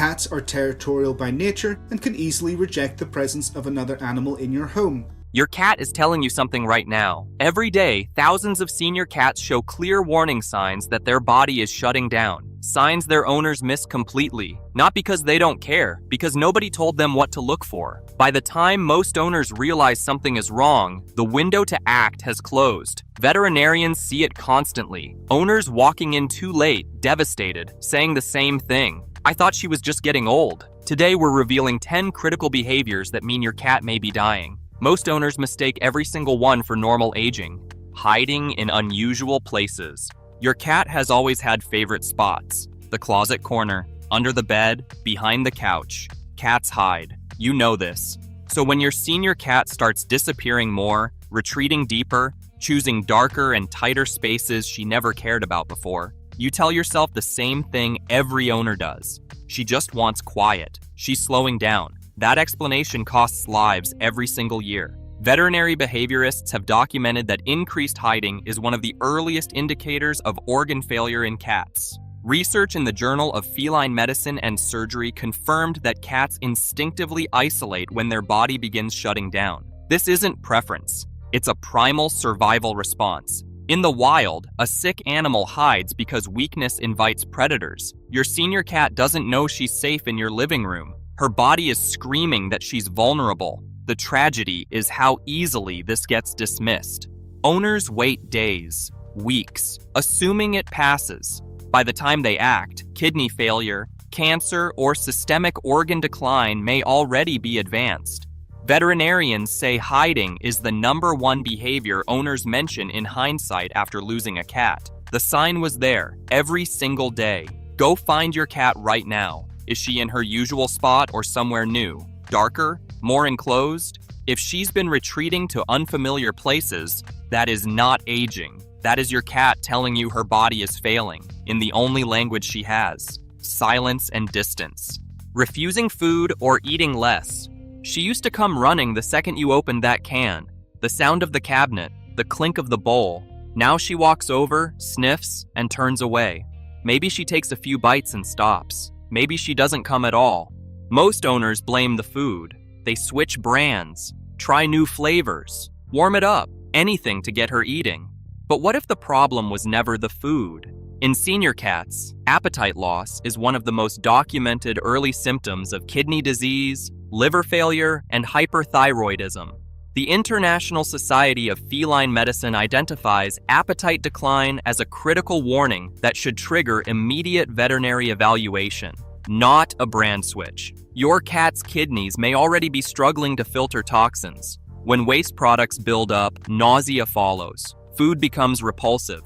Cats are territorial by nature and can easily reject the presence of another animal in your home. Your cat is telling you something right now. Every day, thousands of senior cats show clear warning signs that their body is shutting down. Signs their owners miss completely. Not because they don't care, because nobody told them what to look for. By the time most owners realize something is wrong, the window to act has closed. Veterinarians see it constantly. Owners walking in too late, devastated, saying the same thing. I thought she was just getting old. Today we're revealing 10 critical behaviors that mean your cat may be dying. Most owners mistake every single one for normal aging. Hiding in unusual places. Your cat has always had favorite spots. The closet corner, under the bed, behind the couch. Cats hide. You know this. So when your senior cat starts disappearing more, retreating deeper, choosing darker and tighter spaces she never cared about before, you tell yourself the same thing every owner does. She just wants quiet. She's slowing down. That explanation costs lives every single year. Veterinary behaviorists have documented that increased hiding is one of the earliest indicators of organ failure in cats. Research in the Journal of Feline Medicine and Surgery confirmed that cats instinctively isolate when their body begins shutting down. This isn't preference. It's a primal survival response. In the wild, a sick animal hides because weakness invites predators. Your senior cat doesn't know she's safe in your living room. Her body is screaming that she's vulnerable. The tragedy is how easily this gets dismissed. Owners wait days, weeks, assuming it passes. By the time they act, kidney failure, cancer, or systemic organ decline may already be advanced. Veterinarians say hiding is the #1 behavior owners mention in hindsight after losing a cat. The sign was there, every single day. Go find your cat right now. Is she in her usual spot or somewhere new? Darker? More enclosed? If she's been retreating to unfamiliar places, that is not aging. That is your cat telling you her body is failing, in the only language she has: silence and distance. Refusing food or eating less. She used to come running the second you opened that can. The sound of the cabinet, the clink of the bowl. Now she walks over, sniffs, and turns away. Maybe she takes a few bites and stops. Maybe she doesn't come at all. Most owners blame the food. They switch brands, try new flavors, warm it up, anything to get her eating. But what if the problem was never the food? In senior cats, appetite loss is one of the most documented early symptoms of kidney disease, liver failure, and hyperthyroidism. The International Society of Feline Medicine identifies appetite decline as a critical warning that should trigger immediate veterinary evaluation, not a brand switch. Your cat's kidneys may already be struggling to filter toxins. When waste products build up, nausea follows. Food becomes repulsive.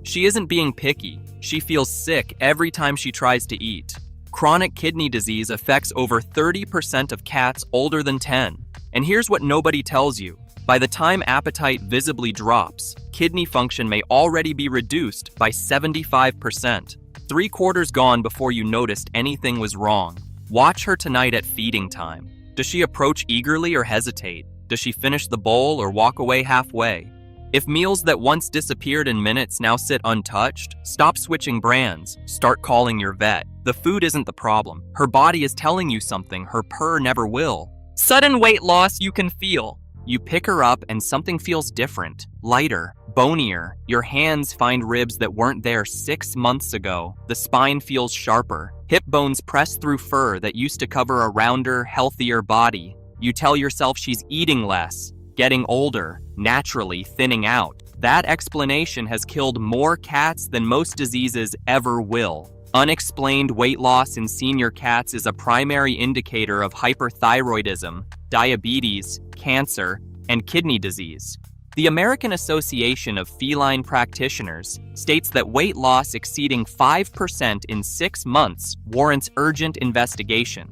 She isn't being picky. She feels sick every time she tries to eat. Chronic kidney disease affects over 30% of cats older than 10. And here's what nobody tells you. By the time appetite visibly drops, kidney function may already be reduced by 75%. 3/4 gone before you noticed anything was wrong. Watch her tonight at feeding time. Does she approach eagerly or hesitate? Does she finish the bowl or walk away halfway? If meals that once disappeared in minutes now sit untouched, stop switching brands. Start calling your vet. The food isn't the problem. Her body is telling you something her purr never will. Sudden weight loss you can feel. You pick her up and something feels different, lighter, bonier. Your hands find ribs that weren't there 6 months ago. The spine feels sharper. Hip bones press through fur that used to cover a rounder, healthier body. You tell yourself she's eating less, getting older, naturally thinning out. That explanation has killed more cats than most diseases ever will. Unexplained weight loss in senior cats is a primary indicator of hyperthyroidism, diabetes, cancer, and kidney disease. The American Association of Feline Practitioners states that weight loss exceeding 5% in 6 months warrants urgent investigation.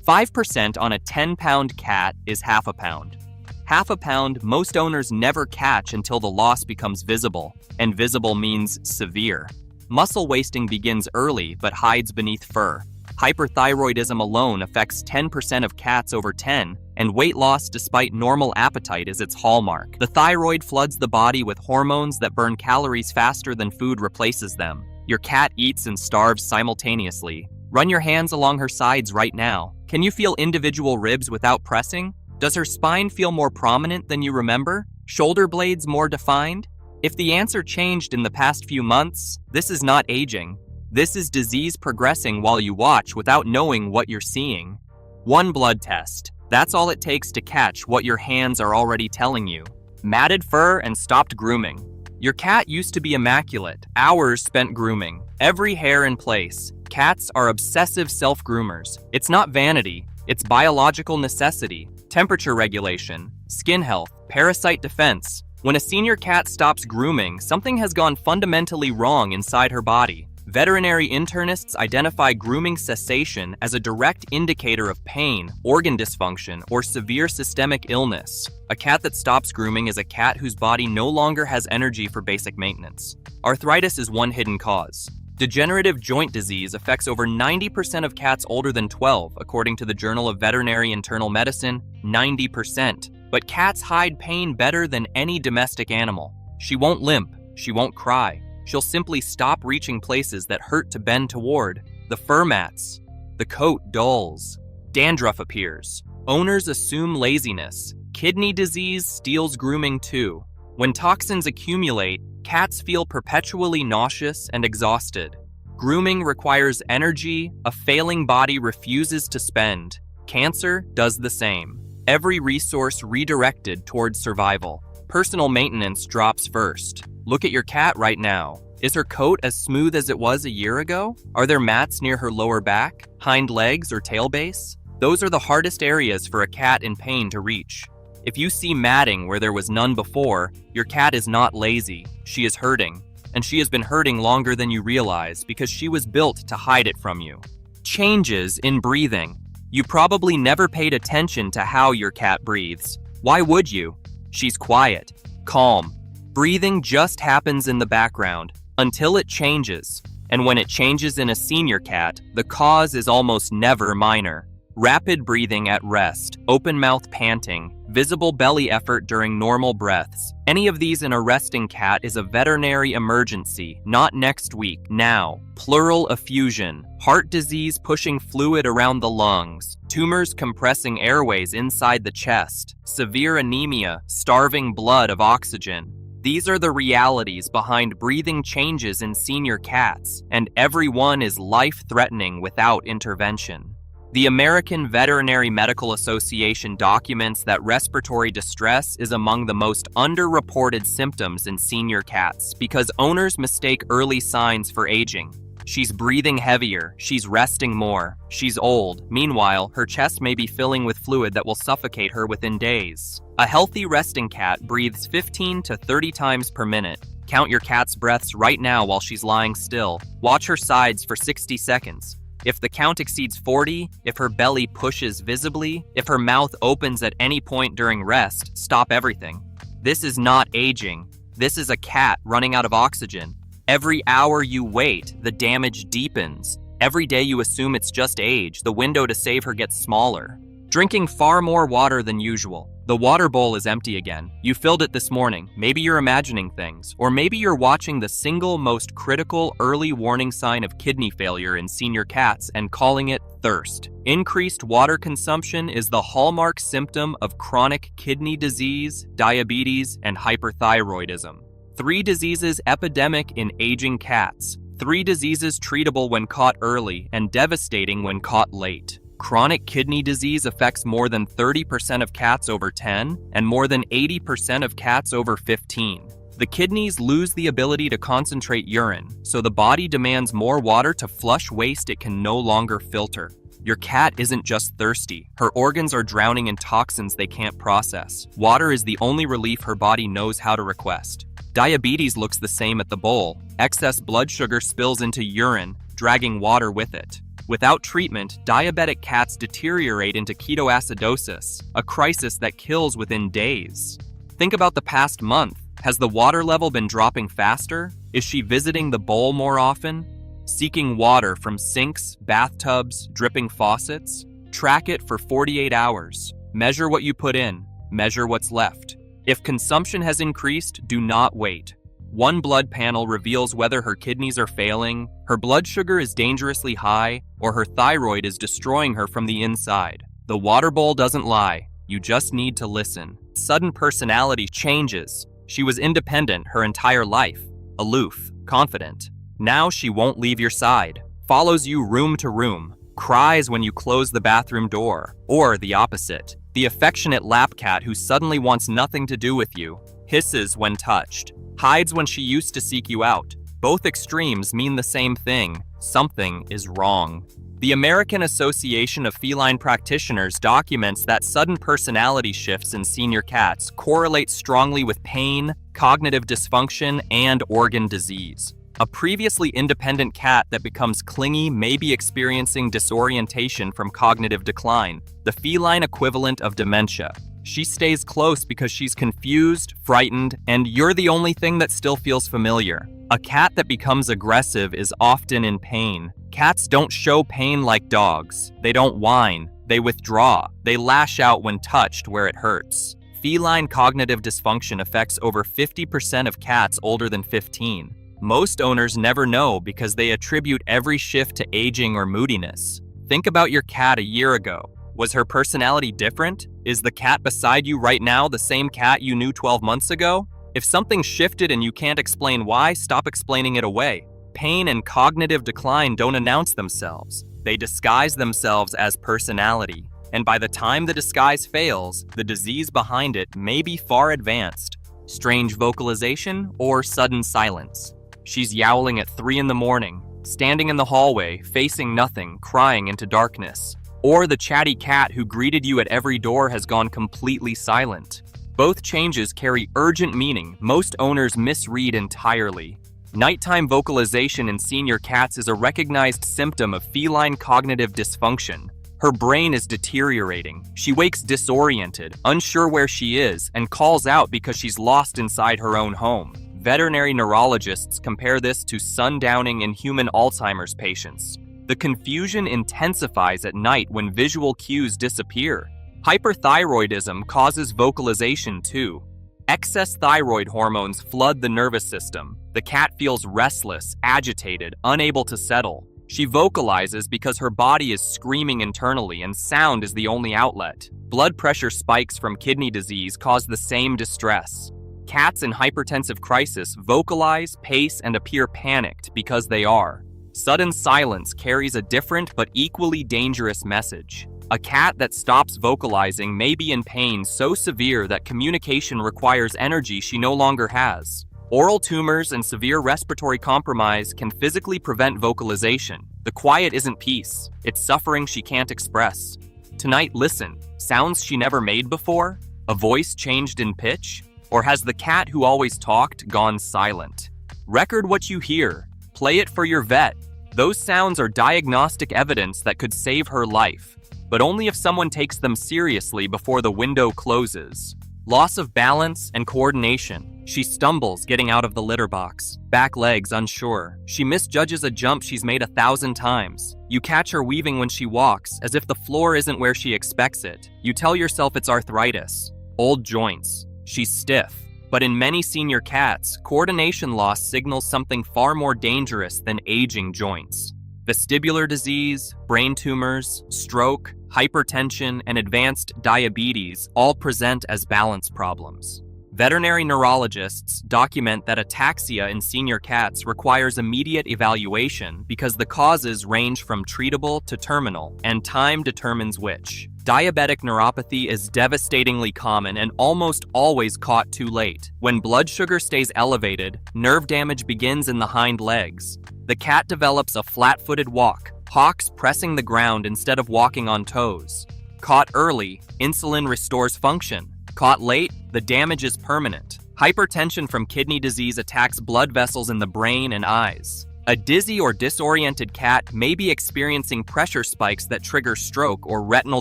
5% on a 10-pound cat is half a pound. Half a pound most owners never catch until the loss becomes visible, and visible means severe. Muscle wasting begins early but hides beneath fur. Hyperthyroidism alone affects 10% of cats over 10, and weight loss despite normal appetite is its hallmark. The thyroid floods the body with hormones that burn calories faster than food replaces them. Your cat eats and starves simultaneously. Run your hands along her sides right now. Can you feel individual ribs without pressing? Does her spine feel more prominent than you remember? Shoulder blades more defined? If the answer changed in the past few months, this is not aging. This is disease progressing while you watch without knowing what you're seeing. One blood test. That's all it takes to catch what your hands are already telling you. Matted fur and stopped grooming. Your cat used to be immaculate. Hours spent grooming. Every hair in place. Cats are obsessive self-groomers. It's not vanity. It's biological necessity. Temperature regulation. Skin health. Parasite defense. When a senior cat stops grooming, something has gone fundamentally wrong inside her body. Veterinary internists identify grooming cessation as a direct indicator of pain, organ dysfunction, or severe systemic illness. A cat that stops grooming is a cat whose body no longer has energy for basic maintenance. Arthritis is one hidden cause. Degenerative joint disease affects over 90% of cats older than 12, according to the Journal of Veterinary Internal Medicine, 90%. But cats hide pain better than any domestic animal. She won't limp, she won't cry. She'll simply stop reaching places that hurt to bend toward. The fur mats. The coat dulls. Dandruff appears. Owners assume laziness. Kidney disease steals grooming too. When toxins accumulate, cats feel perpetually nauseous and exhausted. Grooming requires energy a failing body refuses to spend. Cancer does the same. Every resource redirected towards survival. Personal maintenance drops first. Look at your cat right now. Is her coat as smooth as it was a year ago? Are there mats near her lower back, hind legs, or tail base? Those are the hardest areas for a cat in pain to reach. If you see matting where there was none before, your cat is not lazy. She is hurting. And she has been hurting longer than you realize because she was built to hide it from you. Changes in breathing. You probably never paid attention to how your cat breathes. Why would you? She's quiet, calm. Breathing just happens in the background until it changes. And when it changes in a senior cat, the cause is almost never minor. Rapid breathing at rest, open mouth panting, visible belly effort during normal breaths. Any of these in a resting cat is a veterinary emergency, not next week, now. Pleural effusion, heart disease pushing fluid around the lungs, tumors compressing airways inside the chest, severe anemia, starving blood of oxygen. These are the realities behind breathing changes in senior cats, and every one is life-threatening without intervention. The American Veterinary Medical Association documents that respiratory distress is among the most underreported symptoms in senior cats because owners mistake early signs for aging. She's breathing heavier, she's resting more, she's old. Meanwhile, her chest may be filling with fluid that will suffocate her within days. A healthy resting cat breathes 15 to 30 times per minute. Count your cat's breaths right now while she's lying still. Watch her sides for 60 seconds. If the count exceeds 40, if her belly pushes visibly, if her mouth opens at any point during rest, stop everything. This is not aging. This is a cat running out of oxygen. Every hour you wait, the damage deepens. Every day you assume it's just age, the window to save her gets smaller. Drinking far more water than usual. The water bowl is empty again. You filled it this morning. Maybe you're imagining things. Or maybe you're watching the single most critical early warning sign of kidney failure in senior cats and calling it thirst. Increased water consumption is the hallmark symptom of chronic kidney disease, diabetes, and hyperthyroidism. 3 diseases epidemic in aging cats. 3 diseases treatable when caught early and devastating when caught late. Chronic kidney disease affects more than 30% of cats over 10 and more than 80% of cats over 15. The kidneys lose the ability to concentrate urine, so the body demands more water to flush waste it can no longer filter. Your cat isn't just thirsty. Her organs are drowning in toxins they can't process. Water is the only relief her body knows how to request. Diabetes looks the same at the bowl. Excess blood sugar spills into urine, dragging water with it. Without treatment, diabetic cats deteriorate into ketoacidosis, a crisis that kills within days. Think about the past month. Has the water level been dropping faster? Is she visiting the bowl more often? Seeking water from sinks, bathtubs, dripping faucets? Track it for 48 hours. Measure what you put in. Measure what's left. If consumption has increased, do not wait. One blood panel reveals whether her kidneys are failing, her blood sugar is dangerously high, or her thyroid is destroying her from the inside. The water bowl doesn't lie. You just need to listen. Sudden personality changes. She was independent her entire life, aloof, confident. Now she won't leave your side, follows you room to room, cries when you close the bathroom door, or the opposite. The affectionate lap cat who suddenly wants nothing to do with you, hisses when touched, hides when she used to seek you out. Both extremes mean the same thing. Something is wrong. The American Association of Feline Practitioners documents that sudden personality shifts in senior cats correlate strongly with pain, cognitive dysfunction, and organ disease. A previously independent cat that becomes clingy may be experiencing disorientation from cognitive decline, the feline equivalent of dementia. She stays close because she's confused, frightened, and you're the only thing that still feels familiar. A cat that becomes aggressive is often in pain. Cats don't show pain like dogs. They don't whine. They withdraw. They lash out when touched where it hurts. Feline cognitive dysfunction affects over 50% of cats older than 15. Most owners never know because they attribute every shift to aging or moodiness. Think about your cat a year ago. Was her personality different? Is the cat beside you right now the same cat you knew 12 months ago? If something shifted and you can't explain why, stop explaining it away. Pain and cognitive decline don't announce themselves. They disguise themselves as personality. And by the time the disguise fails, the disease behind it may be far advanced. Strange vocalization or sudden silence. She's yowling at 3 in the morning, standing in the hallway, facing nothing, crying into darkness. Or the chatty cat who greeted you at every door has gone completely silent. Both changes carry urgent meaning most owners misread entirely. Nighttime vocalization in senior cats is a recognized symptom of feline cognitive dysfunction. Her brain is deteriorating. She wakes disoriented, unsure where she is, and calls out because she's lost inside her own home. Veterinary neurologists compare this to sundowning in human Alzheimer's patients. The confusion intensifies at night when visual cues disappear. Hyperthyroidism causes vocalization too. Excess thyroid hormones flood the nervous system. The cat feels restless, agitated, unable to settle. She vocalizes because her body is screaming internally and sound is the only outlet. Blood pressure spikes from kidney disease cause the same distress. Cats in hypertensive crisis vocalize, pace, and appear panicked because they are. Sudden silence carries a different but equally dangerous message. A cat that stops vocalizing may be in pain so severe that communication requires energy she no longer has. Oral tumors and severe respiratory compromise can physically prevent vocalization. The quiet isn't peace, it's suffering she can't express. Tonight, listen. Sounds she never made before? A voice changed in pitch? Or has the cat who always talked gone silent? Record what you hear. Play it for your vet. Those sounds are diagnostic evidence that could save her life, but only if someone takes them seriously before the window closes. Loss of balance and coordination. She stumbles getting out of the litter box, back legs unsure. She misjudges a jump she's made 1,000 times. You catch her weaving when she walks, as if the floor isn't where she expects it. You tell yourself it's arthritis, old joints. She's stiff. But in many senior cats, coordination loss signals something far more dangerous than aging joints. Vestibular disease, brain tumors, stroke, hypertension, and advanced diabetes all present as balance problems. Veterinary neurologists document that ataxia in senior cats requires immediate evaluation because the causes range from treatable to terminal, and time determines which. Diabetic neuropathy is devastatingly common and almost always caught too late. When blood sugar stays elevated, nerve damage begins in the hind legs. The cat develops a flat-footed walk, hocks pressing the ground instead of walking on toes. Caught early, insulin restores function. Caught late, the damage is permanent. Hypertension from kidney disease attacks blood vessels in the brain and eyes. A dizzy or disoriented cat may be experiencing pressure spikes that trigger stroke or retinal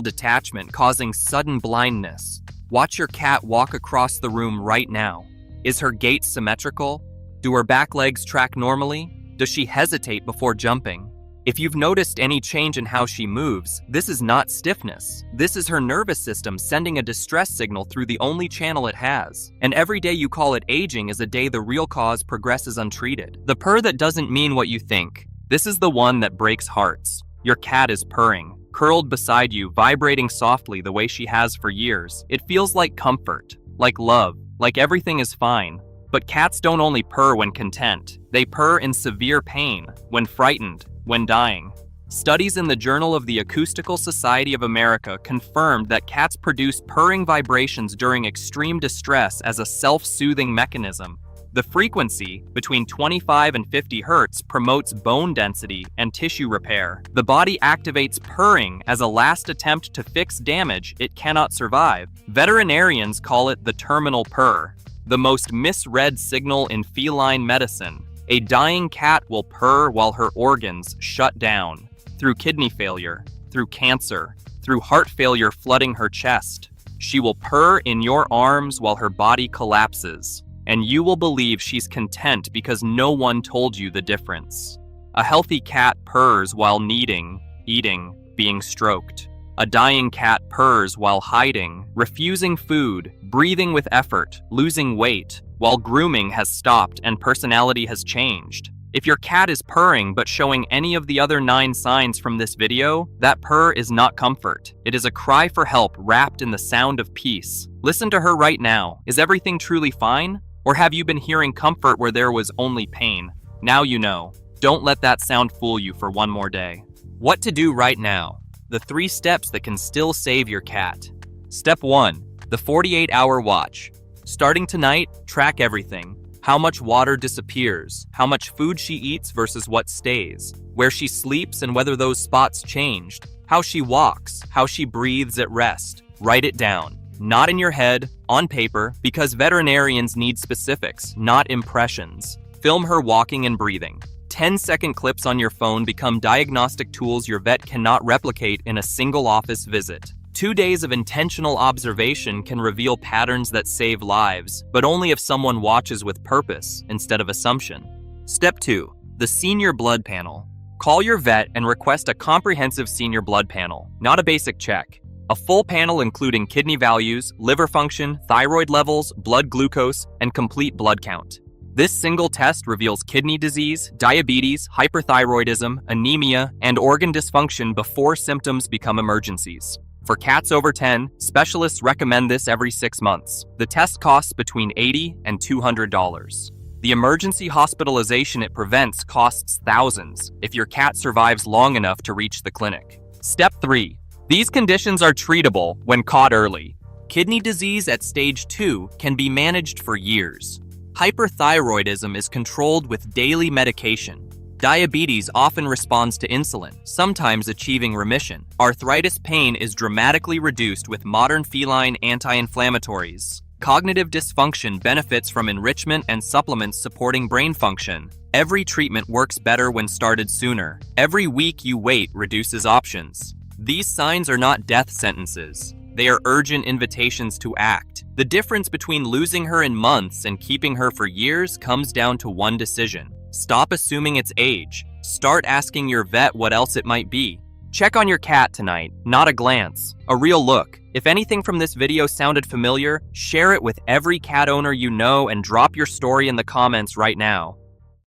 detachment, causing sudden blindness. Watch your cat walk across the room right now. Is her gait symmetrical? Do her back legs track normally? Does she hesitate before jumping? If you've noticed any change in how she moves, this is not stiffness. This is her nervous system sending a distress signal through the only channel it has. And every day you call it aging is a day the real cause progresses untreated. The purr that doesn't mean what you think. This is the one that breaks hearts. Your cat is purring, curled beside you, vibrating softly the way she has for years. It feels like comfort, like love, like everything is fine. But cats don't only purr when content. They purr in severe pain, when frightened, when dying. Studies in the Journal of the Acoustical Society of America confirmed that cats produce purring vibrations during extreme distress as a self-soothing mechanism. The frequency, between 25 and 50 Hz, promotes bone density and tissue repair. The body activates purring as a last attempt to fix damage it cannot survive. Veterinarians call it the terminal purr, the most misread signal in feline medicine. A dying cat will purr while her organs shut down, through kidney failure, through cancer, through heart failure flooding her chest. She will purr in your arms while her body collapses, and you will believe she's content because no one told you the difference. A healthy cat purrs while kneading, eating, being stroked. A dying cat purrs while hiding, refusing food, breathing with effort, losing weight, while grooming has stopped and personality has changed. If your cat is purring but showing any of the other 9 signs from this video, that purr is not comfort. It is a cry for help wrapped in the sound of peace. Listen to her right now. Is everything truly fine? Or have you been hearing comfort where there was only pain? Now you know. Don't let that sound fool you for one more day. What to do right now? The 3 steps that can still save your cat. Step 1. The 48-hour watch. Starting tonight, track everything. How much water disappears, how much food she eats versus what stays, where she sleeps and whether those spots changed, how she walks, how she breathes at rest. Write it down. Not in your head, on paper, because veterinarians need specifics, not impressions. Film her walking and breathing. 10-second clips on your phone become diagnostic tools your vet cannot replicate in a single office visit. 2 days of intentional observation can reveal patterns that save lives, but only if someone watches with purpose instead of assumption. Step 2. The Senior Blood Panel. Call your vet and request a comprehensive senior blood panel, not a basic check. A full panel including kidney values, liver function, thyroid levels, blood glucose, and complete blood count. This single test reveals kidney disease, diabetes, hyperthyroidism, anemia, and organ dysfunction before symptoms become emergencies. For cats over 10, specialists recommend this every 6 months. The test costs between $80 and $200. The emergency hospitalization it prevents costs thousands if your cat survives long enough to reach the clinic. Step 3. These conditions are treatable when caught early. Kidney disease at stage 2 can be managed for years. Hyperthyroidism is controlled with daily medication. Diabetes often responds to insulin, sometimes achieving remission. Arthritis pain is dramatically reduced with modern feline anti-inflammatories. Cognitive dysfunction benefits from enrichment and supplements supporting brain function. Every treatment works better when started sooner. Every week you wait reduces options. These signs are not death sentences. They are urgent invitations to act. The difference between losing her in months and keeping her for years comes down to one decision. Stop assuming it's age. Start asking your vet what else it might be. Check on your cat tonight, not a glance, a real look. If anything from this video sounded familiar, share it with every cat owner you know and drop your story in the comments right now.